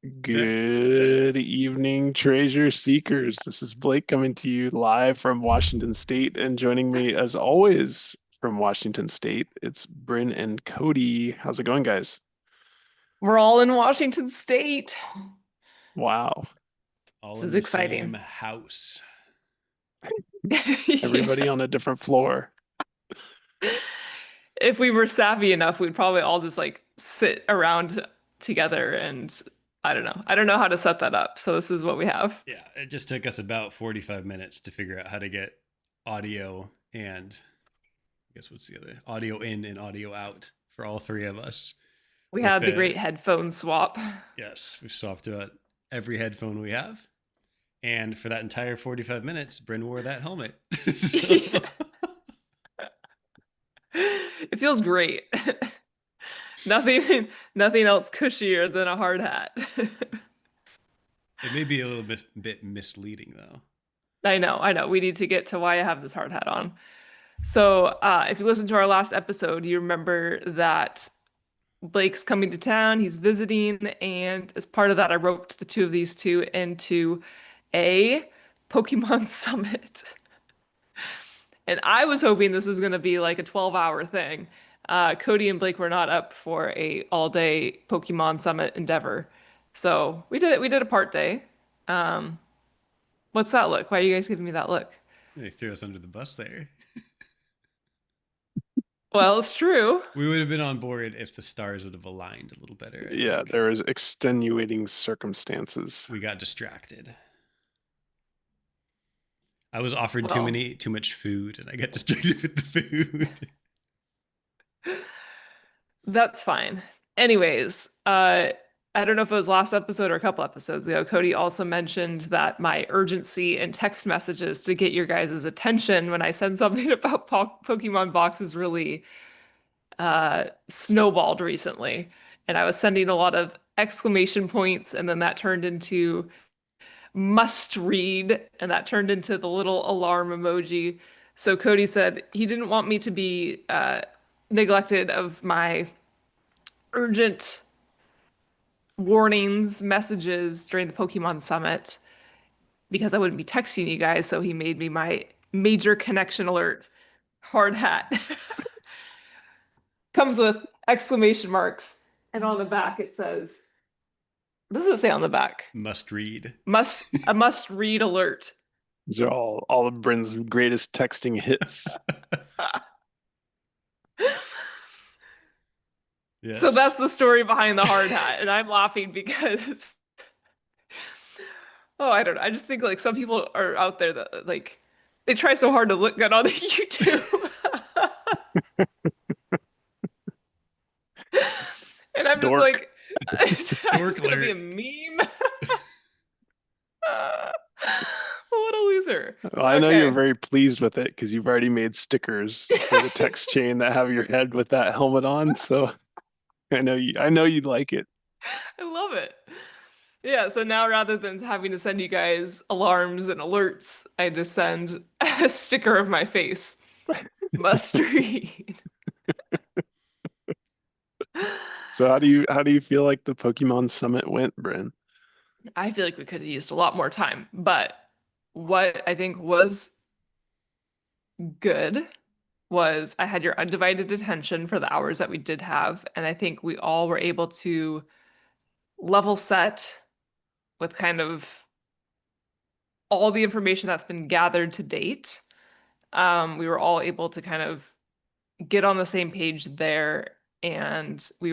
Good evening, treasure seekers. This is Blake coming to you live from Washington State, and joining me, as always, from Washington State, it's Bryn and Cody. How's it going, guys? We're all in Washington State. Wow. All This in is the same exciting. house. Everybody Yeah. on a different floor. If we were savvy enough, we'd probably all just like sit around together and I don't know. I don't know how to set that up. So this is what we have. Yeah, it just took us about 45 minutes to figure out how to get audio and I guess what's the other? Audio in and audio out for all three of us. We With had the the great headphone swap. yes, we've swapped about every headphone we have. And for that entire 45 minutes, Bryn wore that helmet. So It feels great. Nothing else cushier than a hard hat. it may be a little bit misleading though. I know. We need to get to why I have this hard hat on. So, if you listen to our last episode, you remember that Blake's coming to town, he's visiting, and as part of that, I roped the two of these two into a Pokemon Summit. And I was hoping this was going to be like a 12-hour thing. Cody and Blake were not up for a all-day Pokemon Summit endeavor. So we did a part day. Um, what's that look? Why are you guys giving me that look? They threw us under the bus there. Well, it's true. We would have been on board if the stars would have aligned a little better, I Yeah, think. there was extenuating circumstances. We got distracted. I was offered Well, too much food and I got distracted with the food. that's fine. Anyways, I don't know if it was last episode or a couple episodes ago, Cody also mentioned that my urgency in text messages to get your guys' attention when I send something about Pokemon boxes really snowballed recently. And I was sending a lot of exclamation points, and then that turned into must read, and that turned into the little alarm emoji. So Cody said he didn't want me to be neglected of my urgent warnings, messages during the Pokemon Summit because I wouldn't be texting you guys. So he made me my major connection alert hard hat. Comes with exclamation marks. And on the back it says, what does it say on the back? Must read. A must read alert. These are all of Bryn's greatest texting hits. So that's Yes. the story behind the hard hat. And I'm laughing because oh, I don't know. I just think like some people are out there that like they try so hard to look good on the YouTube. And I'm just Dork. like, I'm Dork just gonna be a alert. meme. What a loser. Well, I know you're Okay. very pleased with it because you've already made stickers for the text chain that have your head with that helmet on. So I know you'd like it. I love it. Yeah, so now rather than having to send you guys alarms and alerts, I just send a sticker of my face. Must read. So how do you feel like the Pokemon Summit went, Bryn? I feel like we could have used a lot more time, but what I think was good was I had your undivided attention for the hours that we did have, and I think we all were able to level set with kind of all the information that's been gathered to date. We were all able to kind of get on the same page there, and we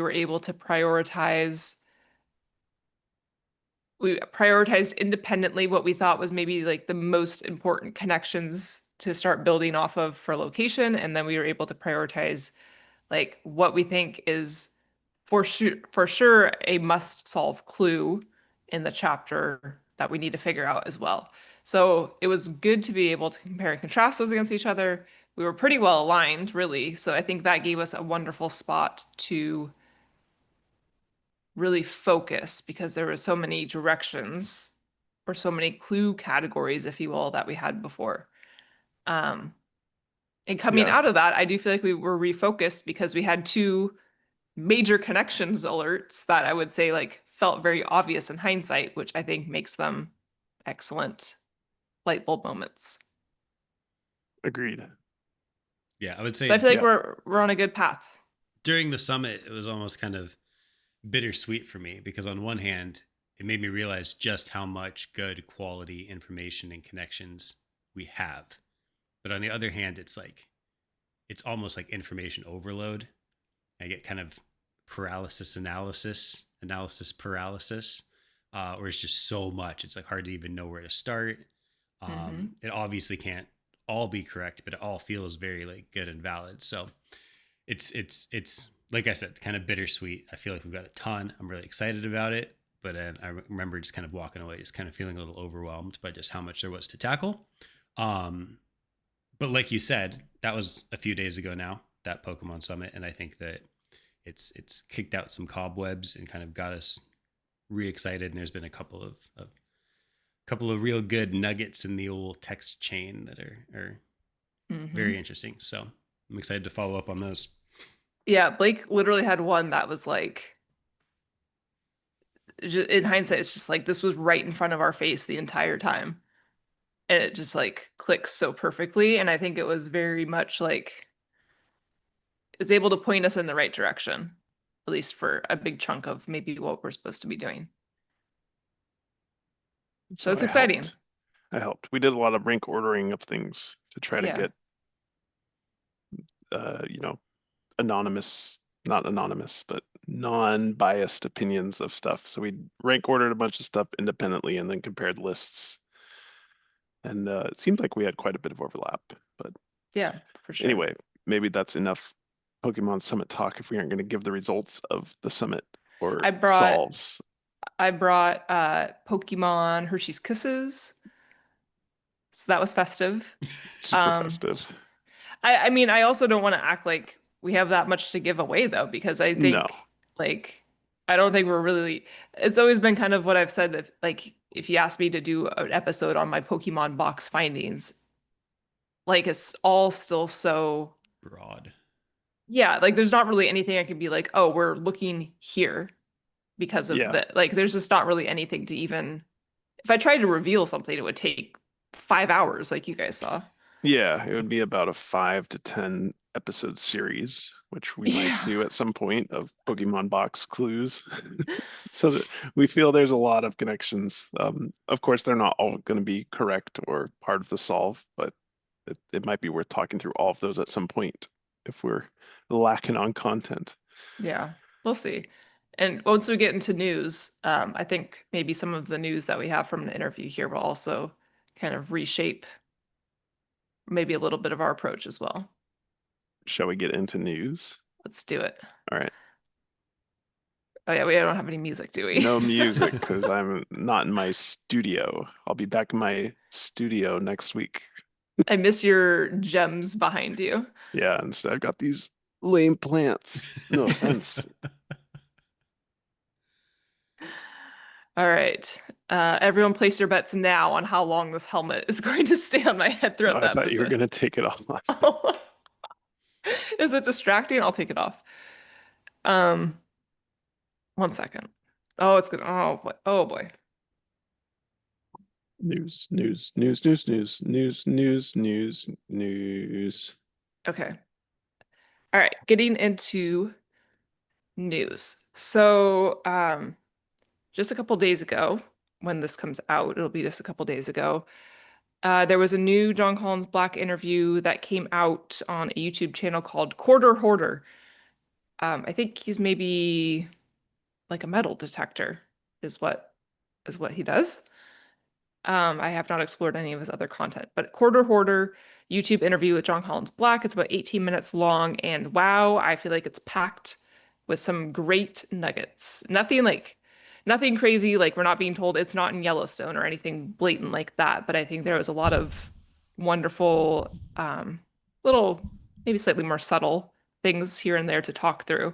prioritized independently what we thought was maybe like the most important connections to start building off of for location, and then we were able to prioritize like what we think is for sure a must solve clue in the chapter that we need to figure out as well. So it was good to be able to compare and contrast those against each other. We were pretty well aligned, really. So I think that gave us a wonderful spot to really focus because there were so many directions or so many clue categories, if you will, that we had before. Um, and coming Yes. out of that, I do feel like we were refocused because we had two major connections alerts that I would say like felt very obvious in hindsight, which I think makes them excellent light bulb moments. Agreed. Yeah, I would So I say feel like Yeah. we're on a good path. during the summit, it was almost kind of bittersweet for me because on one hand, it made me realize just how much good quality information and connections we have. But on the other hand, it's almost like information overload. I get kind of analysis paralysis, where it's just so much. It's like hard to even know where to start. Hmm. It obviously can't all be correct, but it all feels very like good and valid. So it's like I said, kind of bittersweet. I feel like we've got a ton. I'm really excited about it, but then I remember just kind of walking away, just kind of feeling a little overwhelmed by just how much there was to tackle. Um, but like you said, that was a few days ago now, that Pokemon Summit, and I think that it's kicked out some cobwebs and kind of got us re-excited. And there's been a couple of real good nuggets in the old text chain that are very Hmm. interesting. So I'm excited to follow up on those. Yeah, Blake literally had one that was like, in hindsight, it's just like this was right in front of our face the entire time. And it just like clicks so perfectly. And I think it was very much like is able to point us in the right direction, at least for a big chunk of maybe what we're supposed to be doing. So So it's I exciting. helped. I helped. We did a lot of rank ordering of things to try to Yeah. get, you know, anonymous, not anonymous, but non-biased opinions of stuff. So we rank ordered a bunch of stuff independently and then compared lists. And it seemed like we had quite a bit of overlap. But Yeah, for sure. anyway, maybe that's enough Pokemon Summit talk if we aren't going to give the results of the summit or I brought solves. I brought Pokemon Hershey's Kisses. So that was festive. Super Um, festive. I mean, I also don't want to act like we have that much to give away though, because I No. think like I don't think we're really it's always been kind of what I've said that like if you ask me to do an episode on my Pokemon box findings, like it's all still so Broad. yeah, like there's not really anything I can be like, oh, we're looking here because of Yeah. the like there's just not really anything to even if I tried to reveal something, it would take 5 hours, like you guys saw. Yeah, it would be about a 5 to 10 episode series, which we might Yeah. do at some point of Pokemon box clues. So that we feel there's a lot of connections. Of course, they're not all going to be correct or part of the solve, but it might be worth talking through all of those at some point if we're lacking on content. Yeah, we'll see. And once we get into news, I think maybe some of the news that we have from the interview here will also kind of reshape maybe a little bit of our approach as well. Shall we get into news? Let's do it. All right. Oh yeah, we don't have any music, do we? No music because I'm not in my studio. I'll be back in my studio next week. I miss your gems behind you. Yeah, instead I've got these lame plants. No offense. All right. Everyone place your bets now on how long this helmet is going to stay on my head Oh, throughout the I thought you were episode. gonna take it off. Is it distracting? I'll take it off. Um, 1 second. Oh, it's good. Oh boy. News, news, news, news, news, news, news, news, news. Okay. All right. Getting into news. So, just a couple days ago, when this comes out, it'll be just a couple days ago. There was a new Jon Collins-Black interview that came out on a YouTube channel called Hoarder. I think he's maybe like a metal detector, is what he does. I have not explored any of his other content, but Hoarder YouTube interview with Jon Collins-Black. It's about 18 minutes long, and wow, I feel like it's packed with some great nuggets. Nothing crazy, like we're not being told it's not in Yellowstone or anything blatant like that, but I think there was a lot of wonderful, little, maybe slightly more subtle things here and there to talk through.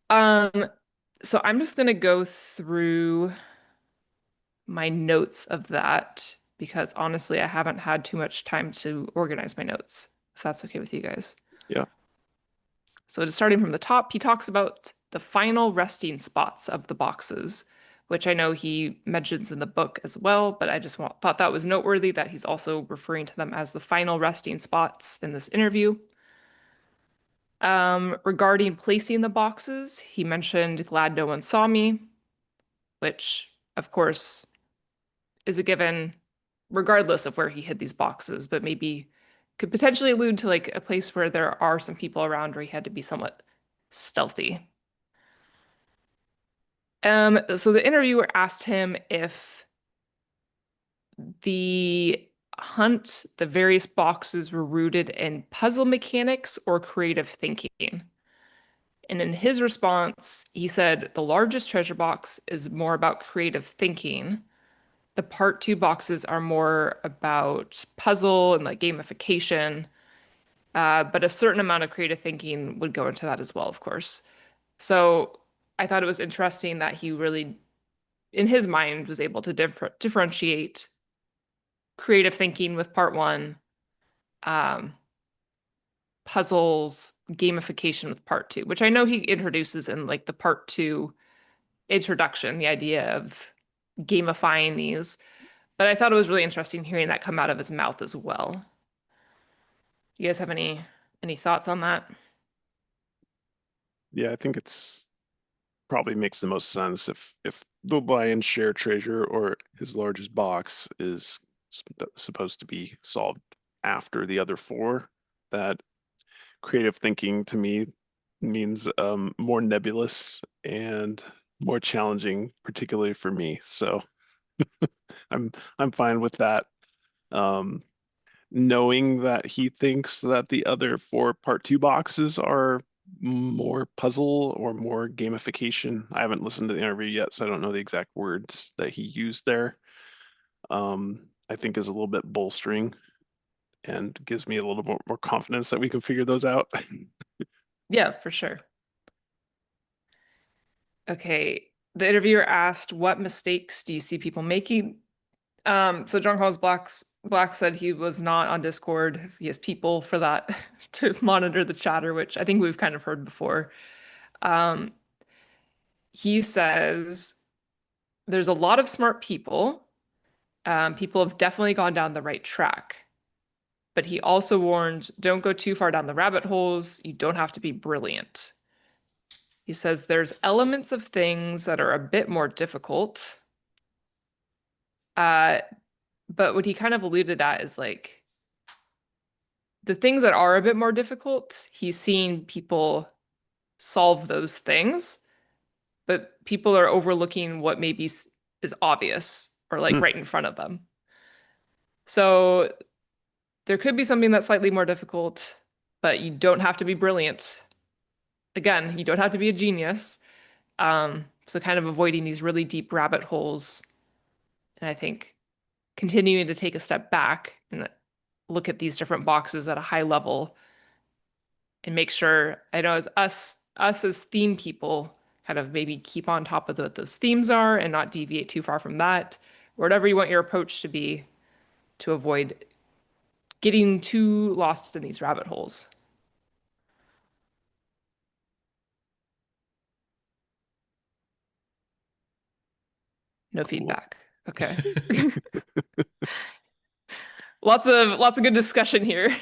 Um, so I'm just gonna go through my notes of that because honestly, I haven't had too much time to organize my notes, if that's okay with you guys. Yeah, So just starting from the top, he talks about the final resting spots of the boxes, which I know he mentions in the book as well, but I just thought that was noteworthy that he's also referring to them as the final resting spots in this interview. Regarding placing the boxes, he mentioned glad no one saw me, which of course is a given regardless of where he hid these boxes, but maybe could potentially allude to like a place where there are some people around where he had to be somewhat stealthy. So the interviewer asked him if the the various boxes were rooted in puzzle mechanics or creative thinking. And in his response, he said the largest treasure box is more about creative thinking. The part two boxes are more about puzzle and like gamification. But a certain amount of creative thinking would go into that as well, of course. So I thought it was interesting that he really, in his mind, was able to differentiate creative thinking with part one, um, puzzles, gamification with part two, which I know he introduces in like the part two introduction, the idea of gamifying these. But I thought it was really interesting hearing that come out of his mouth as well. You guys have any thoughts on that? Yeah, I think it's probably makes the most sense if the lion's share treasure or his largest box is supposed to be solved after the other four. That creative thinking to me means more nebulous and more challenging, particularly for me. So I'm fine with that. Um, Knowing that he thinks that the other four part two boxes are more puzzle or more gamification. I haven't listened to the interview yet, so I don't know the exact words that he used there. I think is a little bit bolstering and gives me a little bit more confidence that we can figure those out. Yeah, for sure. Okay. The interviewer asked, what mistakes do you see people making? So Jon Collins-Black said he was not on Discord. He has people for that to monitor the chatter, which I think we've kind of heard before. Um, he says there's a lot of smart people. People have definitely gone down the right track. But he also warned, don't go too far down the rabbit holes. You don't have to be brilliant. He says there's elements of things that are a bit more difficult. Uh, but what he kind of alluded at is like the things that are a bit more difficult, he's seen people solve those things, but people are overlooking what maybe is obvious or like Hmm, right in front of them. So there could be something that's slightly more difficult, but you don't have to be brilliant. Again, you don't have to be a genius. So kind of avoiding these really deep rabbit holes. And I think continuing to take a step back and look at these different boxes at a high level and make sure, I know as us as theme people kind of maybe keep on top of what those themes are and not deviate too far from that, or whatever you want your approach to be to avoid getting too lost in these rabbit holes. No cool. feedback. Okay. Lots of good discussion here.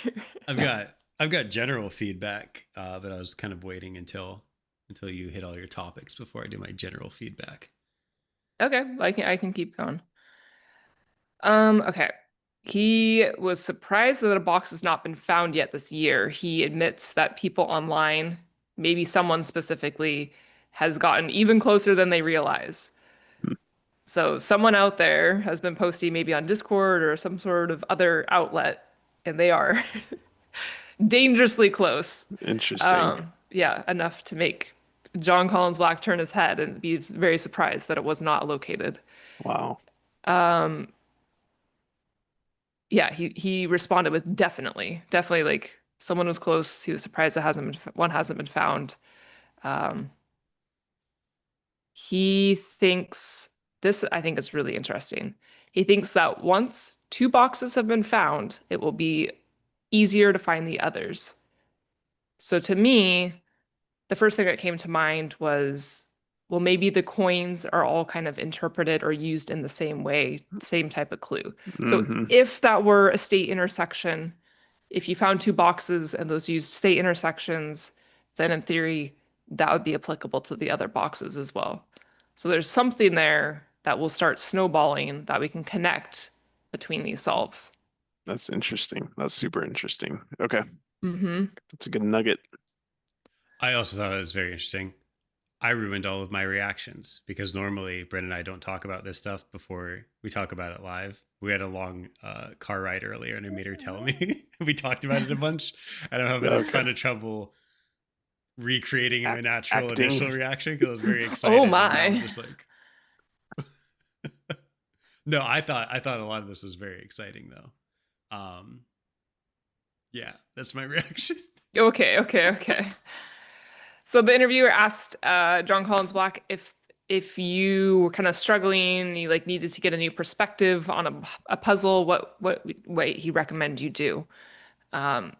I've got I've got general feedback, but I was kind of waiting until you hit all your topics before I do my general feedback. Okay, I can keep going. Okay. He was surprised that a box has not been found yet this year. He admits that people online, maybe someone specifically, has gotten even closer than they realize. Hmm, So someone out there has been posting maybe on Discord or some sort of other outlet, and they are dangerously close. interesting. Yeah, enough to make Jon Collins-Black turn his head and be very surprised that it was not located. Wow. Yeah, he responded with definitely, definitely like someone was close. He was surprised that one hasn't been found. Um, he thinks this, I think is really interesting. He thinks that once two boxes have been found, it will be easier to find the others. So to me, the first thing that came to mind was, well, maybe the coins are all kind of interpreted or used in the same way, same type of clue. So Hmm. if that were a state intersection, if you found two boxes and those used state intersections, then in theory, that would be applicable to the other boxes as well. So there's something there that will start snowballing that we can connect between these solves. That's interesting. That's super interesting. Okay, Hmm. that's a good nugget. I also thought it was very interesting. I ruined all of my reactions because normally Brent and I don't talk about this stuff before we talk about it live. We had a long car ride earlier and I made her tell me. We talked about it a bunch and I'm having a Okay. ton of trouble recreating my natural Acting. initial reaction because I was very Oh excited and now I'm my. just like, no, I thought a lot of this was very exciting though. Yeah, that's my reaction. Okay, okay, okay. So the interviewer asked Jon Collins-Black if you were kind of struggling, you like needed to get a new perspective on a puzzle, what way he recommended you do. Um,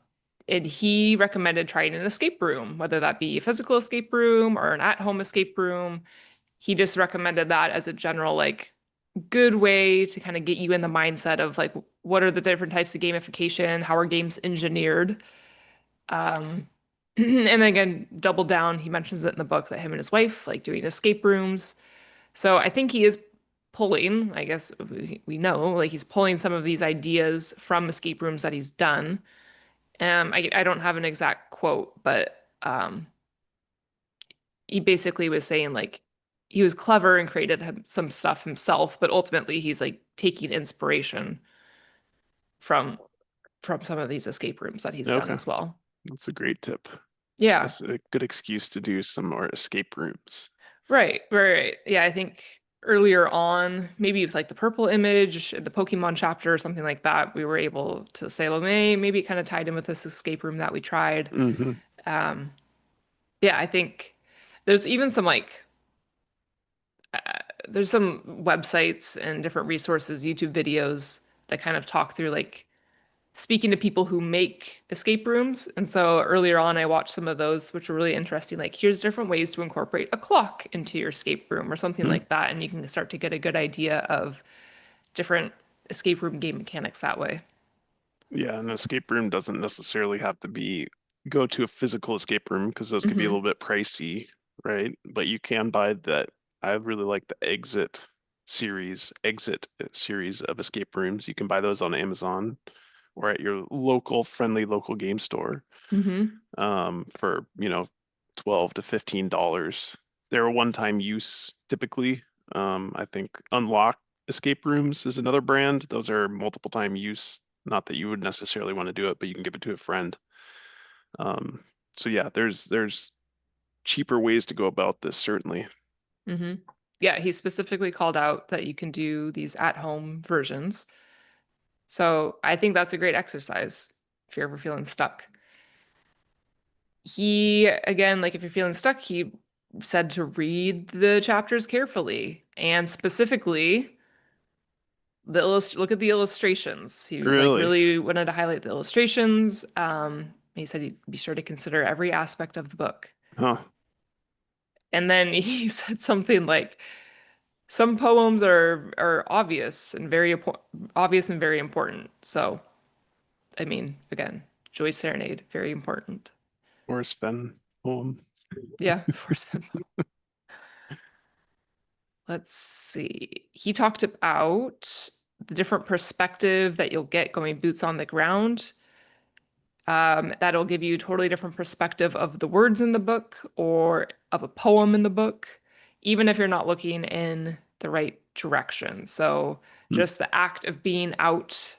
and he recommended trying an escape room, whether that be a physical escape room or an at-home escape room. He just recommended that as a general like good way to kind of get you in the mindset of like what are the different types of gamification, how are games engineered. Um, and then again, double down, he mentions it in the book that him and his wife like doing escape rooms. So I think he is pulling, I guess we know, like he's pulling some of these ideas from escape rooms that he's done. I don't have an exact quote, but he basically was saying like he was clever and created some stuff himself, but ultimately he's like taking inspiration from some of these escape rooms that he's done Okay, as well. that's a great tip. Yeah. That's a good excuse to do some more escape rooms. Right, right, right. Yeah, I think earlier on, maybe with like the purple image, the Pokemon chapter or something like that, we were able to say, well, maybe it kind of tied in with this escape room that we tried. Hmm. Um, yeah, I think there's even some like there's some websites and different resources, YouTube videos that kind of talk through like speaking to people who make escape rooms. And so earlier on, I watched some of those, which were really interesting. Like, here's different ways to incorporate a clock into your escape room or something like that. And you can start to get a good idea of different escape room game mechanics that way. Yeah, an escape room doesn't necessarily have to be go to a physical escape room because those could be a Hmm. little bit pricey, right? But you can buy that. I really like the Exit series of escape rooms. You can buy those on Amazon or at your local friendly local game store Hmm. for, 12 to $15. They're a one-time use typically. I think Unlock Escape Rooms is another brand. Those are multiple time use. Not that you would necessarily want to do it, but you can give it to a friend. Um, so yeah, there's cheaper ways to go about this, certainly. Hmm. Yeah, he specifically called out that you can do these at-home versions. So I think that's a great exercise if you're ever feeling stuck. He, again, like if you're feeling stuck, he said to read the chapters carefully and specifically look at the illustrations. He like Really? really wanted to highlight the illustrations. He said he'd be sure to consider every aspect of the book. Huh. And then he said something like, some poems are obvious and obvious and very important. So, I mean, again, Joyce Serenade, very important. Or Sven poem. Yeah, Force Fem. Let's see. He talked about the different perspective that you'll get going boots on the ground. That'll give you a totally different perspective of the words in the book or of a poem in the book, even if you're not looking in the right direction. So Hmm. just the act of being out,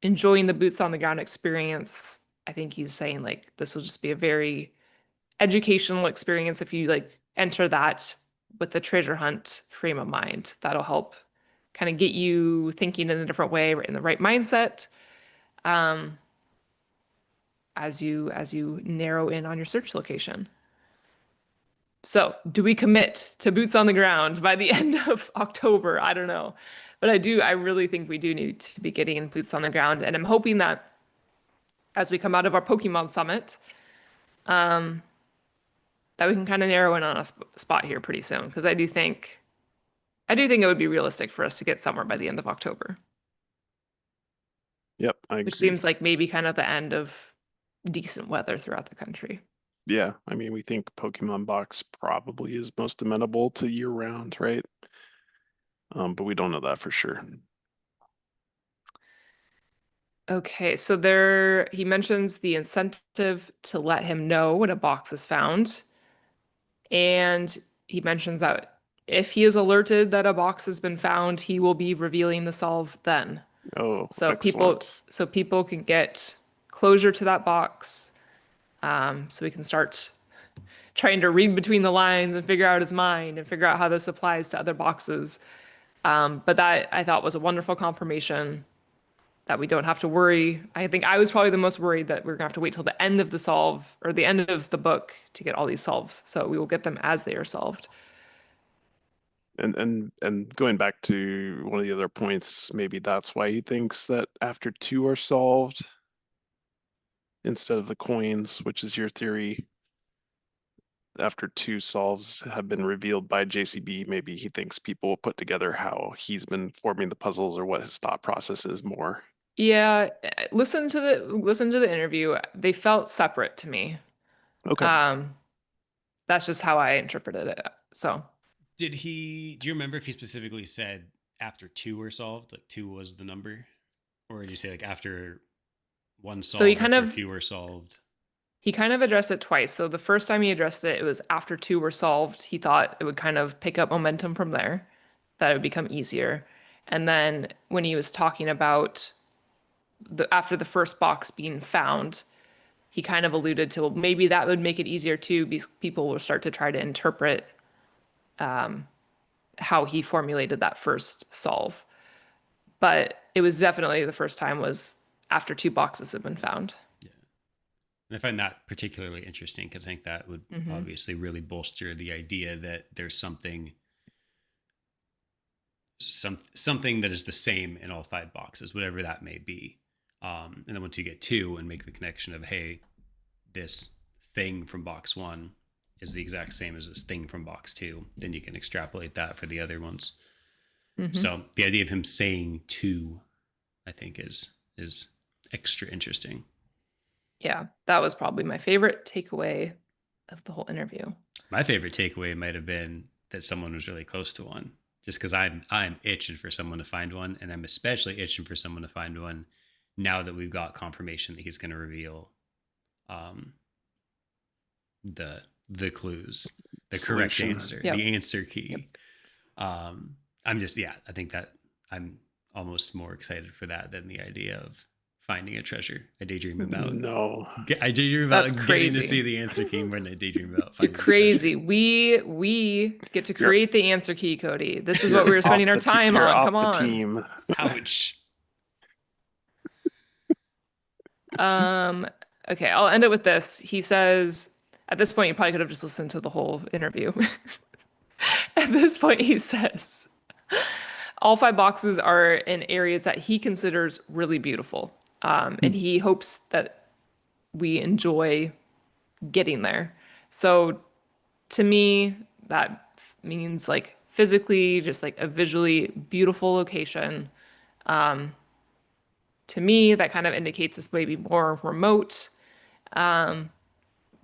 enjoying the boots on the ground experience, I think he's saying like this will just be a very educational experience if you like enter that with the treasure hunt frame of mind. That'll help kind of get you thinking in a different way, in the right mindset, um, as you narrow in on your search location. So, do we commit to boots on the ground by the end of October? I don't know. But I really think we do need to be getting boots on the ground. And I'm hoping that as we come out of our Pokemon Summit, that we can kind of narrow in on a spot here pretty soon, because I do think it would be realistic for us to get somewhere by the end of October, Yep, I which agree. seems like maybe kind of the end of decent weather throughout the country. Yeah, I mean, we think Pokemon Box probably is most amenable to year round, right? But we don't know that for sure. Okay, so he mentions the incentive to let him know when a box is found. And he mentions that if he is alerted that a box has been found, he will be revealing the solve then. Oh, So people excellent. so people can get closure to that box. So we can start trying to read between the lines and figure out his mind and figure out how this applies to other boxes. But that I thought was a wonderful confirmation that we don't have to worry. I think I was probably the most worried that we're gonna have to wait till the end of the solve or the end of the book to get all these solves. So we will get them as they are solved. And going back to one of the other points, maybe that's why he thinks that after two are solved instead of the coins, which is your theory, after two solves have been revealed by JCB, maybe he thinks people will put together how he's been forming the puzzles or what his thought process is more. Yeah, listen to the interview. They felt separate to me. Okay. Um, that's just how I interpreted it. So, Do you remember if he specifically said after two were solved, like two was the number? Or did you say like after one so he solved, kind after a of few were solved? he kind of addressed it twice. So the first time he addressed it, it was after two were solved. He thought it would kind of pick up momentum from there, that it would become easier. And then when he was talking about after the first box being found, he kind of alluded to, well, maybe that would make it easier too, because people will start to try to interpret how he formulated that first solve. But it was definitely the first time was after two boxes have been found. Yeah. And I find that particularly interesting because I think that would Hmm. obviously really bolster the idea that there's something that is the same in all five boxes, whatever that may be. And then once you get two and make the connection of, hey, this thing from box one is the exact same as this thing from box two, then you can extrapolate that for the other ones. Hmm. So the idea of him saying two, I think, is extra interesting. Yeah, that was probably my favorite takeaway of the whole interview. My favorite takeaway might have been that someone was really close to one, just because I'm itching for someone to find one, and I'm especially itching for someone to find one now that we've got confirmation that he's going to reveal um, the clues, the correct Solution. answer, Yep. the answer Yep. key. I'm just I think that I'm almost more excited for that than the idea of finding a treasure. No. I daydream That's about getting to crazy. see the answer key more than I daydream about You're finding a treasure. crazy. We get to You're create the answer key, Cody. This is you're what we were off spending our the te time you're on. off Come the on. team. Ouch. Um, okay, I'll end it with this. He says, at this point, you probably could have just listened to the whole interview. At this point, he says, all five boxes are in areas that he considers really beautiful. And he hopes that we enjoy getting there. So to me, that means like physically, just like a visually beautiful location. To me, that kind of indicates this may be more remote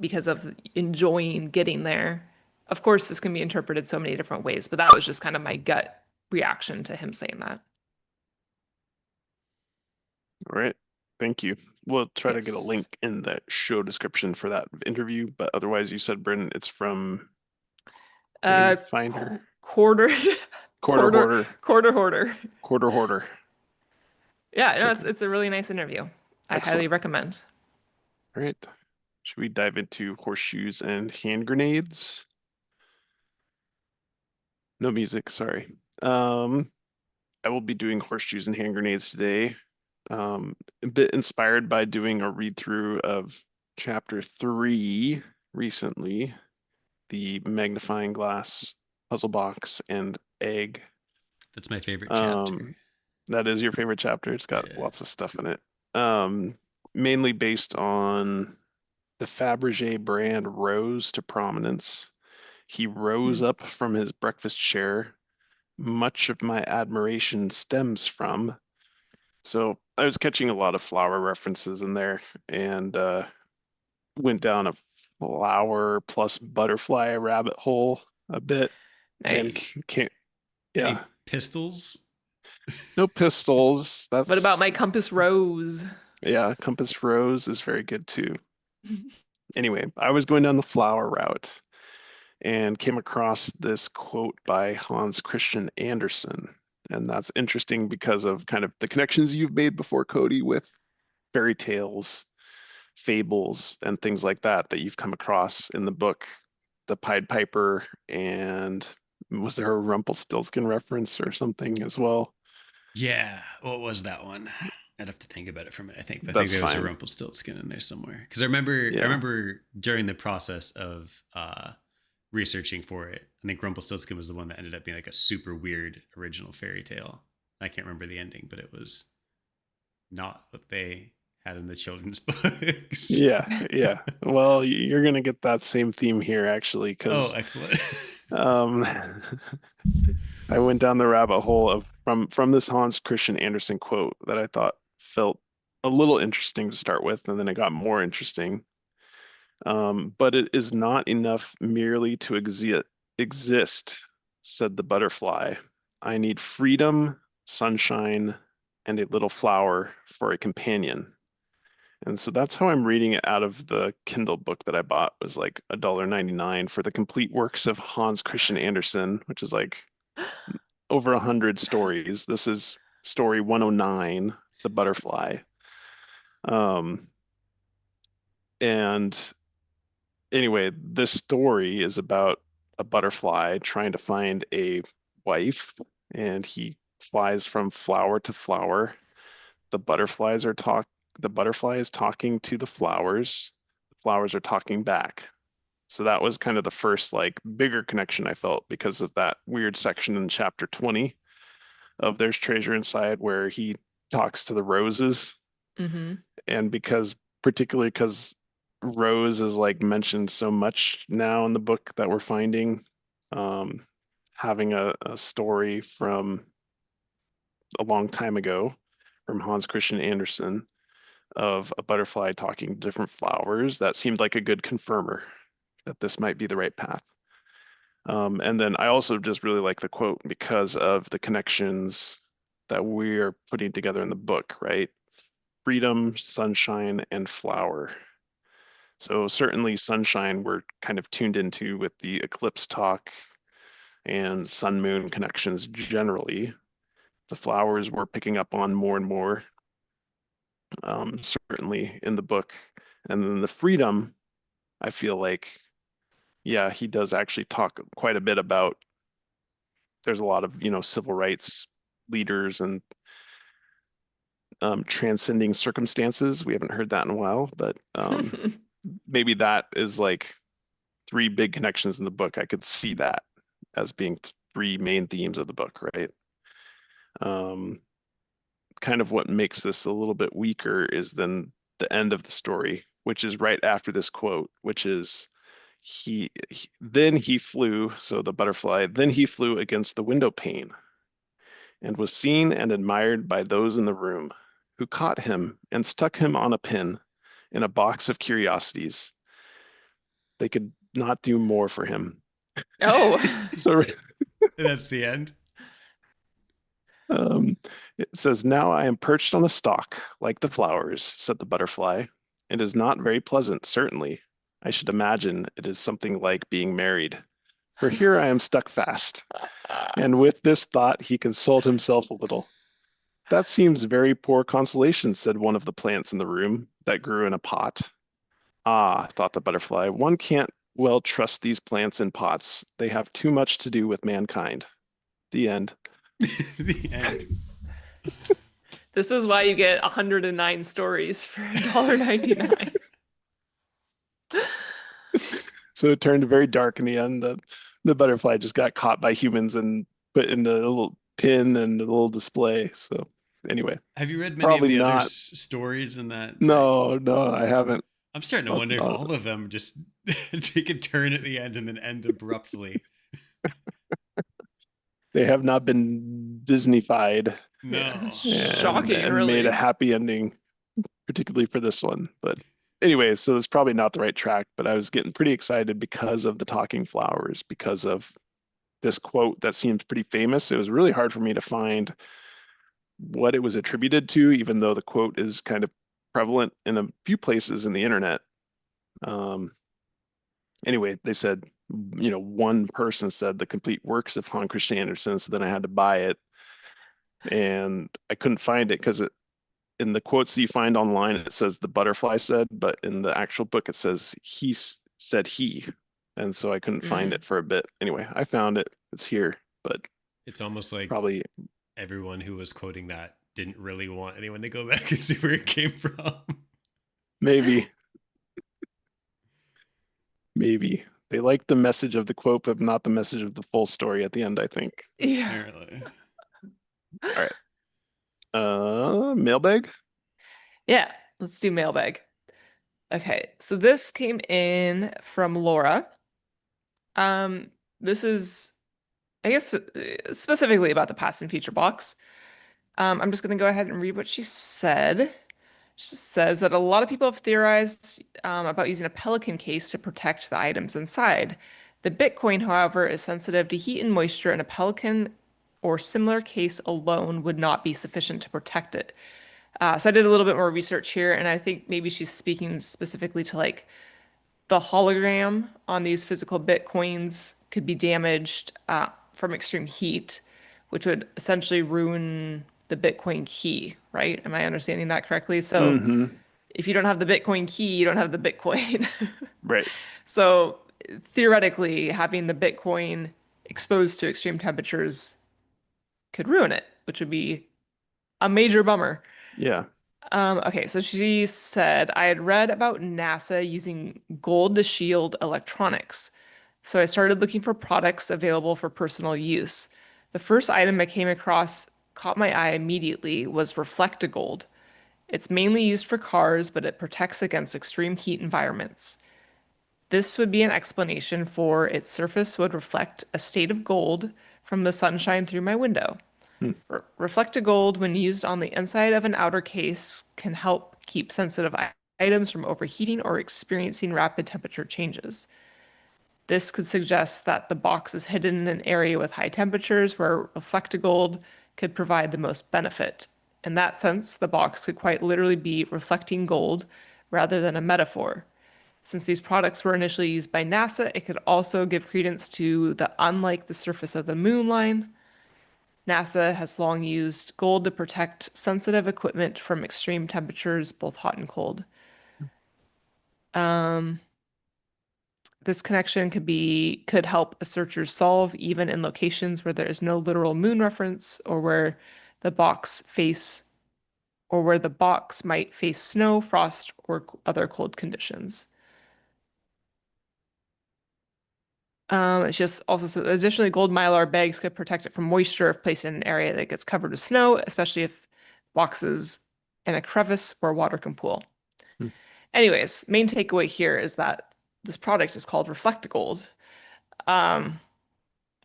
because of enjoying getting there. Of course, this can be interpreted so many different ways, but that was just kind of my gut reaction to him saying that. All right. Thank you. We'll try to get a Yes. link in the show description for that interview, but otherwise you said, Bryn, it's from a finder. Quarter, Quarter hoarder. quarter hoarder. Quarter hoarder. Yeah, no, it's Okay. it's a really nice interview. I highly Excellent. recommend. All right. Should we dive into horseshoes and hand grenades? No music, sorry. I will be doing horseshoes and hand grenades today. A bit inspired by doing a read through of chapter 3 recently, the magnifying glass, puzzle box, and egg. That's my favorite chapter. Um, that is your favorite chapter. It's got Yeah. lots of stuff in it. Mainly based on the Fabergé brand rose to prominence. He rose up from his breakfast chair. Much of my admiration stems from. So I was catching a lot of flower references in there and went down a flower plus butterfly rabbit hole a bit and Nice. can't, yeah, Any pistols? no pistols. What about That's, my compass rose? yeah, Compass Rose is very good too. Anyway, I was going down the flower route and came across this quote by Hans Christian Andersen. And that's interesting because of kind of the connections you've made before, Cody, with fairy tales, fables, and things like that that you've come across in the book, The Pied Piper, and was there a Rumpelstiltskin reference or something as well? Yeah. What was that one? I'd have to think about it for a minute. I think That's there was a fine. Rumpelstiltskin in there somewhere. Because I Yeah. remember during the process of researching for it, I think Rumpelstiltskin was the one that ended up being like a super weird original fairy tale. I can't remember the ending, but it was not what they had in the children's books. Yeah, yeah. Well, you're gonna get that same theme here actually, Oh, because excellent. um, I went down the rabbit hole of from this Hans Christian Andersen quote that I thought felt a little interesting to start with, and then it got more interesting. But it is not enough merely to exist, said the butterfly. I need freedom, sunshine, and a little flower for a companion. And so that's how I'm reading it out of the Kindle book that I bought was like $1.99 for the complete works of Hans Christian Andersen, which is like over 100 stories. This is story 109, The Butterfly. Um, and anyway, this story is about a butterfly trying to find a wife, and he flies from flower to flower. The butterflies are talk the butterfly is talking to the flowers. The flowers are talking back. So that was kind of the first like bigger connection I felt because of that weird section in chapter 20 of There's Treasure Inside where he talks to the roses. Mm-hmm. And particularly because Rose is like mentioned so much now in the book that we're finding, um, having a story from a long time ago from Hans Christian Andersen of a butterfly talking to different flowers, that seemed like a good confirmer that this might be the right path. And then I also just really like the quote because of the connections that we're putting together in the book, right? Freedom, sunshine, and flower. So certainly sunshine we're kind of tuned into with the eclipse talk and sun moon connections generally. The flowers we're picking up on more and more, certainly in the book. And then the freedom, I feel like, yeah, he does actually talk quite a bit about. There's a lot of, civil rights leaders and transcending circumstances. We haven't heard that in a while, but maybe that is like three big connections in the book. I could see that as being three main themes of the book, right? Um, Kind of what makes this a little bit weaker is then the end of the story, which is right after this quote, which is then he flew, so the butterfly, then he flew against the window pane and was seen and admired by those in the room, who caught him and stuck him on a pin in a box of curiosities. They could not do more for him. Oh. So That's the end. Um, it says, Now I am perched on a stalk, like the flowers, said the butterfly. It is not very pleasant, certainly. I should imagine it is something like being married, for here I am stuck fast. And with this thought, he consoled himself a little. That seems very poor consolation, said one of the plants in the room that grew in a pot. Ah, thought the butterfly, one can't well trust these plants in pots. They have too much to do with mankind. The end. The end. This is why you get 109 stories for $1.99. So it turned very dark in the end. The butterfly just got caught by humans and put in a little pin and a little display. So anyway, Have you read many of probably the other not. stories in that? No, I haven't. I'm starting to I'll, wonder if I'll, all of them just take a turn at the end and then end abruptly. they have not been Disney-fied Yeah, No. shocking, and made a really. happy ending, particularly for this one. But anyway, so it's probably not the right track, but I was getting pretty excited because of the talking flowers, because of this quote that seems pretty famous. It was really hard for me to find what it was attributed to, even though the quote is kind of prevalent in a few places in the internet. Um, anyway, they said, one person said the complete works of Hans Christian Andersen. So then I had to buy it, and I couldn't find it because in the quotes you find online, it says the butterfly said, but in the actual book, it says he said he. And so I couldn't find Mm. it for a bit. Anyway, I found it. It's here, but It's almost like probably everyone who was quoting that didn't really want anyone to go back and see where it came from. maybe, maybe they like the message of the quote, but not the message of the full story at the end, I think. Yeah. Apparently. All right. Mailbag? Yeah, let's do mailbag. Okay, so this came in from Laura. This is, I guess, specifically about the past and future box. I'm just going to go ahead and read what she said. She says that a lot of people have theorized about using a pelican case to protect the items inside. The Bitcoin, however, is sensitive to heat and moisture, and a pelican or similar case alone would not be sufficient to protect it. So I did a little bit more research here, and I think maybe she's speaking specifically to like the hologram on these physical Bitcoins could be damaged from extreme heat, which would essentially ruin the Bitcoin key, right? Am I understanding that correctly? So Mm-hmm. if you don't have the Bitcoin key, you don't have the Bitcoin. Right. So theoretically, having the Bitcoin exposed to extreme temperatures could ruin it, which would be a major bummer. Yeah. Okay, so she said, I had read about NASA using gold to shield electronics. So I started looking for products available for personal use. The first item I came across caught my eye immediately was Reflectigold. It's mainly used for cars, but it protects against extreme heat environments. This would be an explanation for its surface would reflect a state of gold from the sunshine through my window. Hmm. Reflected gold, when used on the inside of an outer case, can help keep sensitive items from overheating or experiencing rapid temperature changes. This could suggest that the box is hidden in an area with high temperatures where reflected gold could provide the most benefit. In that sense, the box could quite literally be reflecting gold rather than a metaphor. Since these products were initially used by NASA, it could also give credence to the unlike the surface of the moon line. NASA has long used gold to protect sensitive equipment from extreme temperatures, both hot and cold. This connection could help searchers solve even in locations where there is no literal moon reference or where the box face or where the box might face snow, frost, or other cold conditions. It's just also says, additionally, gold mylar bags could protect it from moisture if placed in an area that gets covered with snow, especially if boxes in a crevice where water can pool. Hmm. Anyways, main takeaway here is that this product is called Reflectigold, um,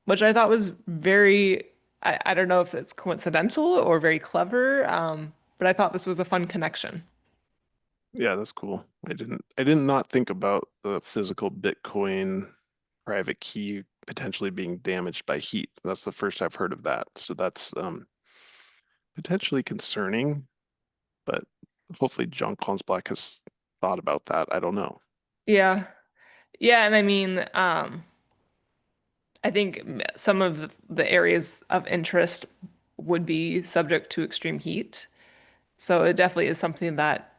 which I thought was very, I don't know if it's coincidental or very clever, but I thought this was a fun connection. Yeah, that's cool. I did not think about the physical Bitcoin private key potentially being damaged by heat. That's the first I've heard of that. So that's potentially concerning, but hopefully Jon Collins-Black has thought about that. I don't know. Yeah. Yeah, and I mean, I think some of the areas of interest would be subject to extreme heat. So it definitely is something that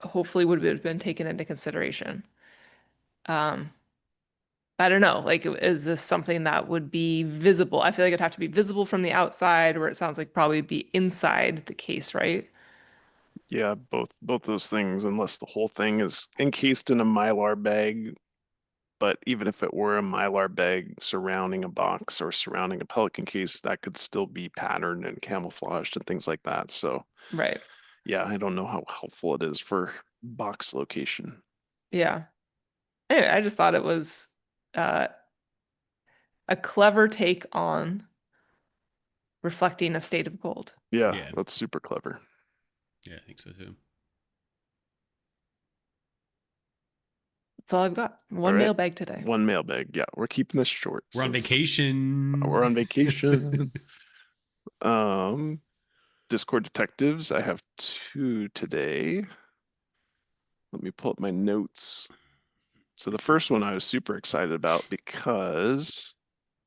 hopefully would have been taken into consideration. Um, I don't know, like, is this something that would be visible? I feel like it'd have to be visible from the outside, where it sounds like probably be inside the case, right? Yeah, both those things, unless the whole thing is encased in a Mylar bag. But even if it were a Mylar bag surrounding a box or surrounding a Pelican case, that could still be patterned and camouflaged and things like that. So Right. yeah, I don't know how helpful it is for box location. Yeah. Anyway, I just thought it was uh, a clever take on reflecting a state of gold. Yeah, Yeah. that's super clever. Yeah, I think so too. That's all I've got. All One right. mailbag today. One mailbag. Yeah, we're keeping this short We're on since vacation. we're on vacation. Um, Discord detectives. I have 2 today. Let me pull up my notes. So the first one I was super excited about because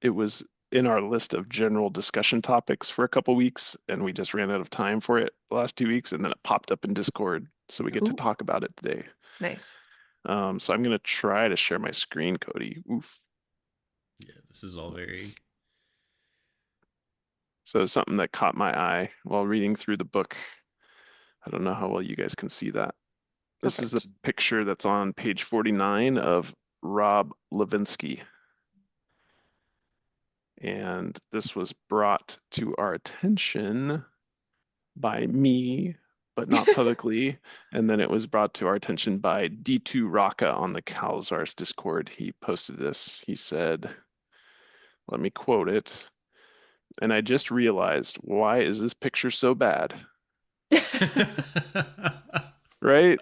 it was in our list of general discussion topics for a couple weeks, and we just ran out of time for it the last 2 weeks, and then it popped up in Discord, so we get to Ooh, talk about it today. nice. So I'm gonna try to share my screen, Cody. Oof. Yeah, this is all very. So something that caught my eye while reading through the book. I don't know how well you guys can see that. This is the Perfect. picture that's on page 49 of Rob Levinsky. And this was brought to our attention by me, but not publicly. And then it was brought to our attention by D2 Raka on the Calzars Discord. He posted this. He said, let me quote it. And I just realized, why is this picture so bad? Right?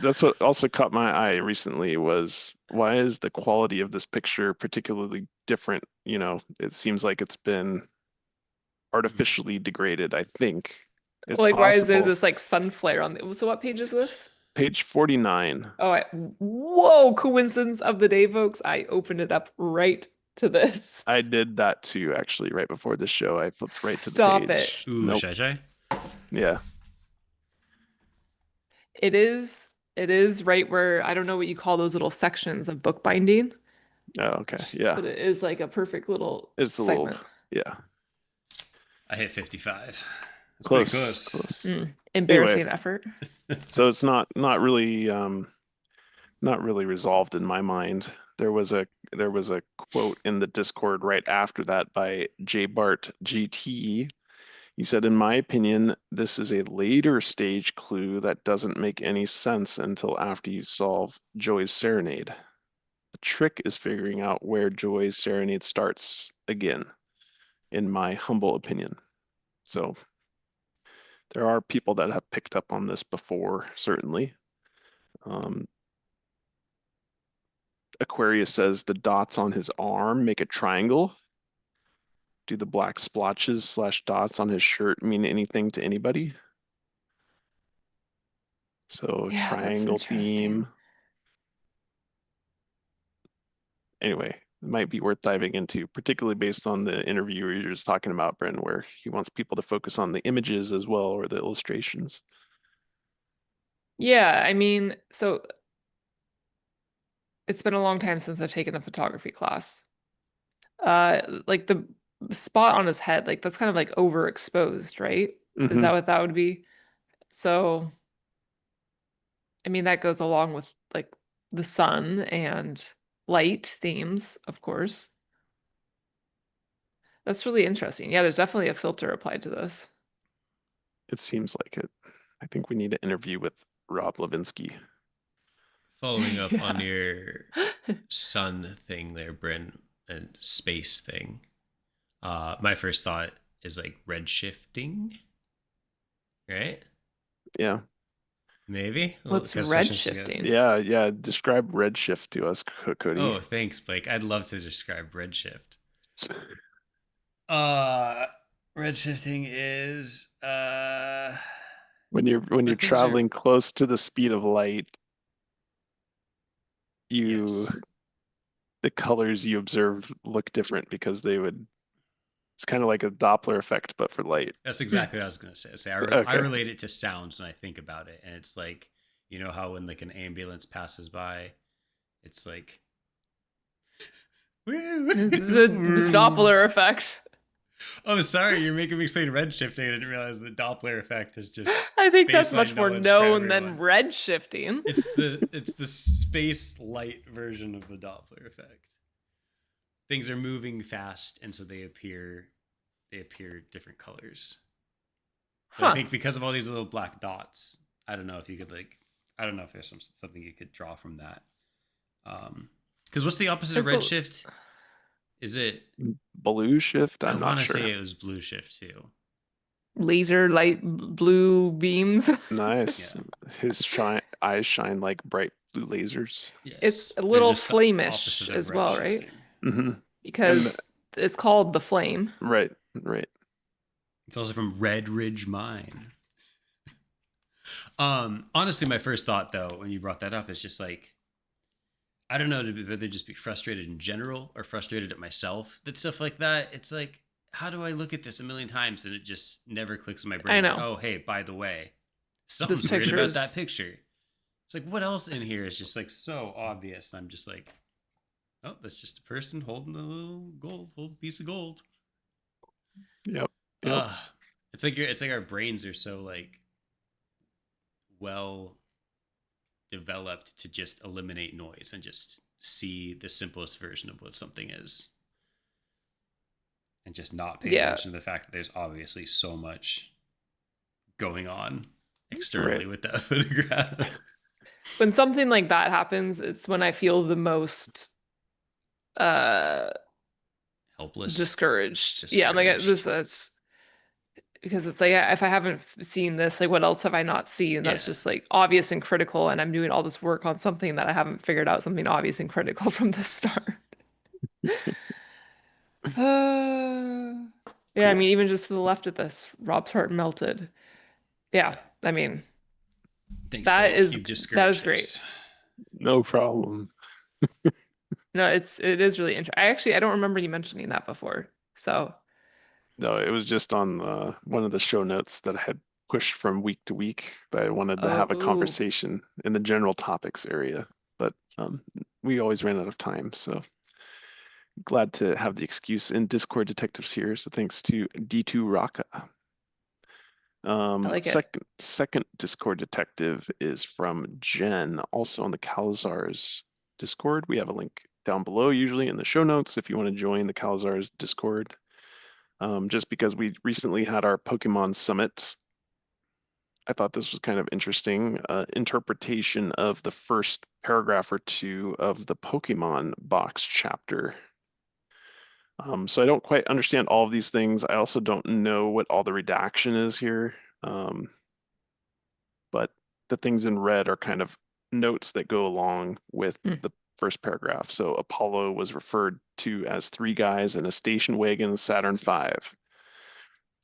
That's what also caught my eye recently was why is the quality of this picture particularly different? You know, it seems like it's been artificially degraded, I think. It's Like, why is there possible. this like sun flare on the, so what page is this? Page 49. Oh, whoa, coincidence of the day, folks. I opened it up right to this. I did that too, actually, right before the show. I flipped right to the Stop it. page. Ooh, Nope. shy. Yeah. It is right where I don't know what you call those little sections of bookbinding, Oh, okay. Yeah. but it is like a perfect little It's a little, segment. yeah. I hit 55. That's pretty Close, close. close. Anyway, Embarrassing effort. so it's not really not really resolved in my mind. There was a quote in the Discord right after that by J Bart GT. He said, in my opinion, this is a later stage clue that doesn't make any sense until after you solve Joy's serenade. The trick is figuring out where Joy's serenade starts again, in my humble opinion. So there are people that have picked up on this before, certainly. Um, Aquarius says the dots on his arm make a triangle. Do the black splotches slash dots on his shirt mean anything to anybody? So Yeah, that's triangle interesting. theme. Anyway, it might be worth diving into, particularly based on the interview you were just talking about, Bryn, where he wants people to focus on the images as well or the illustrations. Yeah, I mean, so it's been a long time since I've taken a photography class. Like the spot on his head, like that's kind of like overexposed, right? Is Mm-hmm. that what that would be? So, I mean, that goes along with like the sun and light themes, of course. That's really interesting. Yeah, there's definitely a filter applied to this. It seems like it. I think we need to interview with Rob Levinsky. Following up on Yeah. your sun thing there, Bryn, and space thing. My first thought is like red shifting, right? Yeah. Maybe. Well, What's kind of red switching together. shifting? Yeah. Yeah. Describe redshift to us, Cody. Oh, thanks, Blake. I'd love to describe redshift. Uh, Redshifting is When you're when things are traveling close to the speed of light, you yes. the colors you observe look different because it's kind of like a Doppler effect, but for light. That's Hmm. exactly what I was gonna say. I Okay. relate it to sounds when I think about it, and it's like you know how when like an ambulance passes by, it's like The Doppler effect. oh, sorry, you're making me explain redshifting. I didn't realize the Doppler effect is just I think that's baseline much more knowledge for known than everyone. red shifting. It's the space light version of the Doppler effect. Things are moving fast, and so they appear different colors. But I Huh. think because of all these little black dots, I don't know if you could like I don't know if there's something you could draw from that. Because what's the opposite of It's a redshift? Is it? Blue shift? I I'm not want to sure. say it was blue shift too. laser light blue beams. Nice. Yeah. His eyes shine like bright blue lasers. It's Yes, a they're little just the flamish opposite of as well, right? redshifting. Hmm. And Because it's called the flame. right, right. It's also from Red Ridge Mine. Honestly, my first thought though, when you brought that up, is just like, I don't know, to whether just be frustrated in general or frustrated at myself that stuff like that. It's like, how do I look at this a million times and it just never clicks in my I brain? Like, know. oh, hey, by the way, This something's weird picture about that is picture. It's like, what else in here is just like so obvious? And I'm just like, oh, that's just a person holding a little piece of gold. Yep, yep. Uh, it's like our brains are so like well developed to just eliminate noise and just see the simplest version of what something is, and just not pay yeah. attention to the fact that there's obviously so much going on Right. externally with that photograph. When something like that happens, it's when I feel the most uh Helpless, discouraged. Yeah, I'm like discouraged. this that's because it's like if I haven't seen this, like what else have I not seen? That's Yeah. just like obvious and critical, and I'm doing all this work on something that I haven't figured out something obvious and critical from the start. Uh, yeah, I Cool. mean, even just to the left of this, Rob's heart melted. Yeah, Yeah. I mean, Thanks, that Blake. is You've that is discouraged great. us. No problem. No, it is really interesting. I don't remember you mentioning that before. So, No, it was just on one of the show notes that I had pushed from week to week that I wanted to have a oh, conversation in the general topics area, but we always ran out of time. So glad to have the excuse in Discord detectives here. So thanks to D2 Raka. I like it. Second Discord detective is from Jen, also on the Calzars Discord. We have a link down below, usually in the show notes, if you want to join the Calzars Discord. Just because we recently had our Pokemon Summit, I thought this was kind of interesting. Interpretation of the first paragraph or two of the Pokemon box chapter. So I don't quite understand all of these things. I also don't know what all the redaction is here. But the things in red are kind of notes that go along with Hmm. the first paragraph. So Apollo was referred to as three guys in a station wagon Saturn V.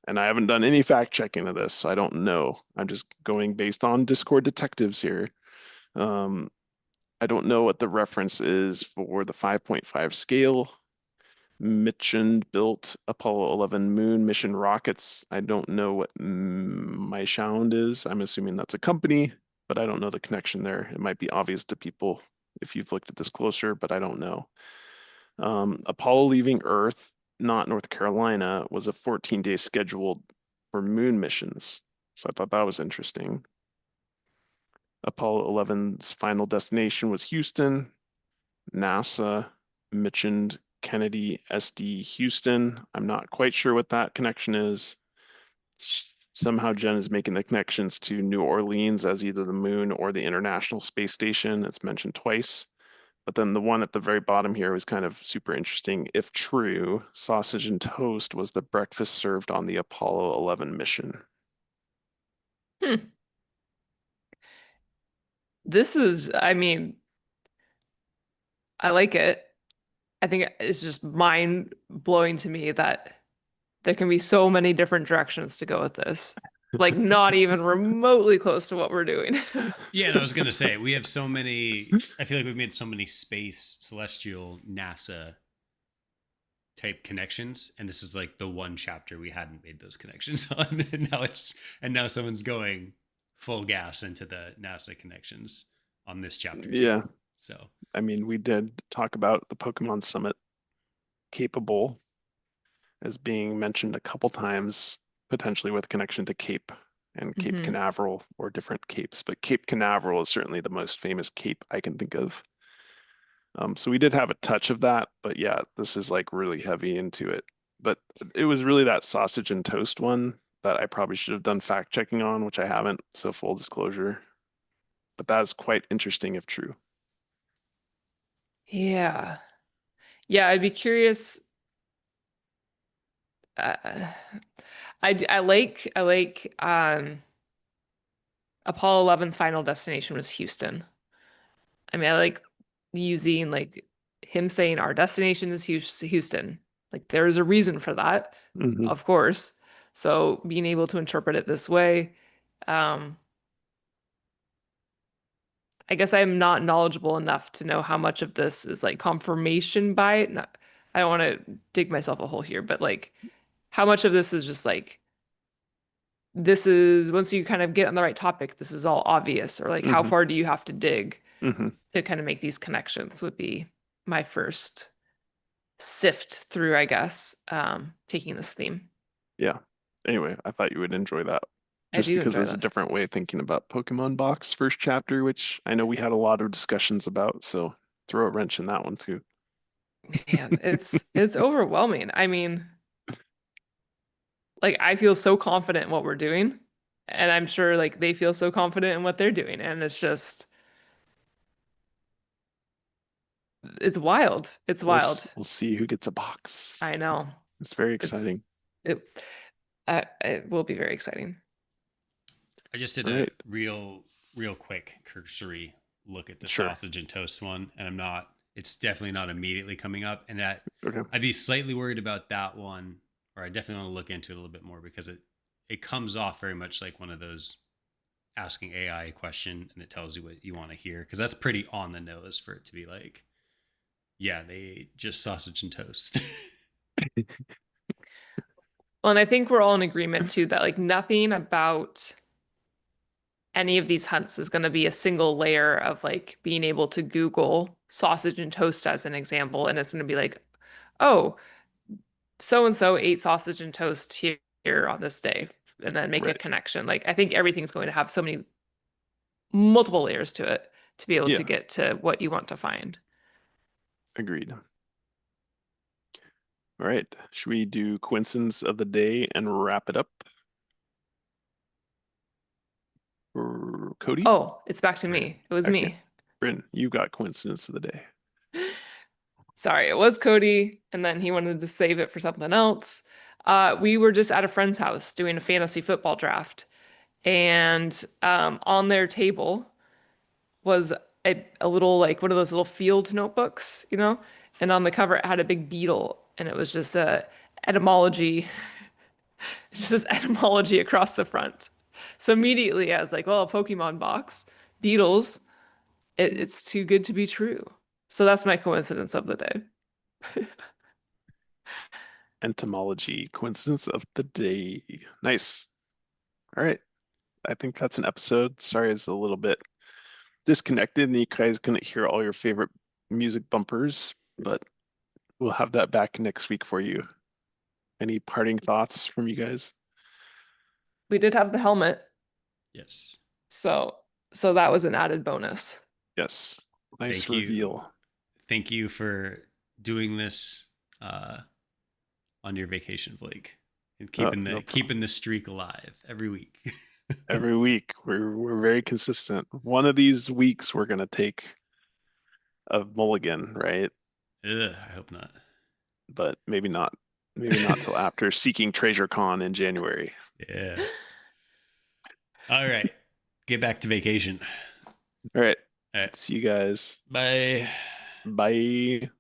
And I haven't done any fact checking of this, so I don't know. I'm just going based on Discord detectives here. Um, I don't know what the reference is for the 5.5 scale. Mitchell built Apollo 11 moon mission rockets. I don't know what Mysound is. I'm assuming that's a company, but I don't know the connection there. It might be obvious to people if you've looked at this closer, but I don't know. Apollo leaving Earth, not North Carolina, was a 14-day scheduled for moon missions. So I thought that was interesting. Apollo 11's final destination was Houston. NASA mentioned Kennedy SD Houston. I'm not quite sure what that connection is. Somehow Jen is making the connections to New Orleans as either the moon or the International Space Station. It's mentioned twice. But then the one at the very bottom here was kind of super interesting. If true, sausage and toast was the breakfast served on the Apollo 11 mission. Hmm. This is, I mean, I like it. I think it's just mind blowing to me that there can be so many different directions to go with this. Like not even remotely close to what we're doing. Yeah, and I was gonna say we have so many. I feel like we've made so many space, celestial, NASA type connections, and this is like the one chapter we hadn't made those connections on. And now someone's going full gas into the NASA connections on this chapter too. Yeah, So I mean, we did talk about the Pokemon Summit capable as being mentioned a couple times, potentially with connection to Cape and Cape Hmm. Canaveral or different capes, but Cape Canaveral is certainly the most famous cape I can think of. So we did have a touch of that, but yeah, this is like really heavy into it. But it was really that sausage and toast one that I probably should have done fact checking on, which I haven't. So full disclosure. but that is quite interesting if true. Yeah. Yeah, I'd be curious. Uh, I like Apollo 11's final destination was Houston. I mean, I like using like him saying our destination is Houston. Like there's a reason for that, Hmm. of course. So being able to interpret it this way, um, I guess I'm not knowledgeable enough to know how much of this is like confirmation bias. I don't want to dig myself a hole here, but like how much of this is just like this is once you kind of get on the right topic, this is all obvious, or like how Hmm. far do you have to dig Hmm. to kind of make these connections would be my first sift through, I guess, taking this theme. Yeah. Anyway, I thought you would enjoy that I just do because enjoy it's a that. different way of thinking about Pokemon Box first chapter, which I know we had a lot of discussions about. So throw a wrench in that one too. Man, it's overwhelming. I mean, like I feel so confident in what we're doing, and I'm sure like they feel so confident in what they're doing, and it's wild. It's wild. We'll see who gets a box. I know. It's very It's exciting. it it will be very exciting. I just did All a right. real quick cursory look at the Sure. sausage and toast one, and it's definitely not immediately coming up. And Okay. I'd be slightly worried about that one, or I definitely want to look into it a little bit more because it comes off very much like one of those asking AI a question and it tells you what you want to hear. Because that's pretty on the nose for it to be like, yeah, they ate just sausage and toast. Well, and I think we're all in agreement too that like nothing about any of these hunts is going to be a single layer of like being able to Google sausage and toast as an example, and it's going to be like, oh, so and so ate sausage and toast here on this day, and then make a Right. connection. Like I think everything's going to have so many multiple layers to it to be able to Yeah. get to what you want to find. Agreed. All right. Should we do coincidence of the day and wrap it up? Or Cody? Oh, it's back to Right. me. It was Okay. me. Bryn, you got coincidence of the day. Sorry, it was Cody, and then he wanted to save it for something else. We were just at a friend's house doing a fantasy football draft, and on their table was a little like one of those little field notebooks, you know, and on the cover it had a big beetle, and it was just a etymology, it just says etymology across the front. So immediately I was like, well, a Pokemon box, beetles, it's too good to be true. So that's my coincidence of the day. Entomology, coincidence of the day. Nice. All right. I think that's an episode. Sorry, it's a little bit disconnected and you guys couldn't hear all your favorite music bumpers, but we'll have that back next week for you. Any parting thoughts from you guys? We did have the helmet, Yes. so so that was an added bonus. Yes. Nice Thank you. reveal. Thank you for doing this uh, on your vacation, Blake, and No problem. keeping the streak alive every week. Every week we're very consistent. One of these weeks we're gonna take a mulligan, right? Ugh, I hope not. But maybe not. Maybe not till after Seeking Treasure Con in January. Yeah. All right. Get back to vacation. All right. All right. See you guys. Bye. Bye.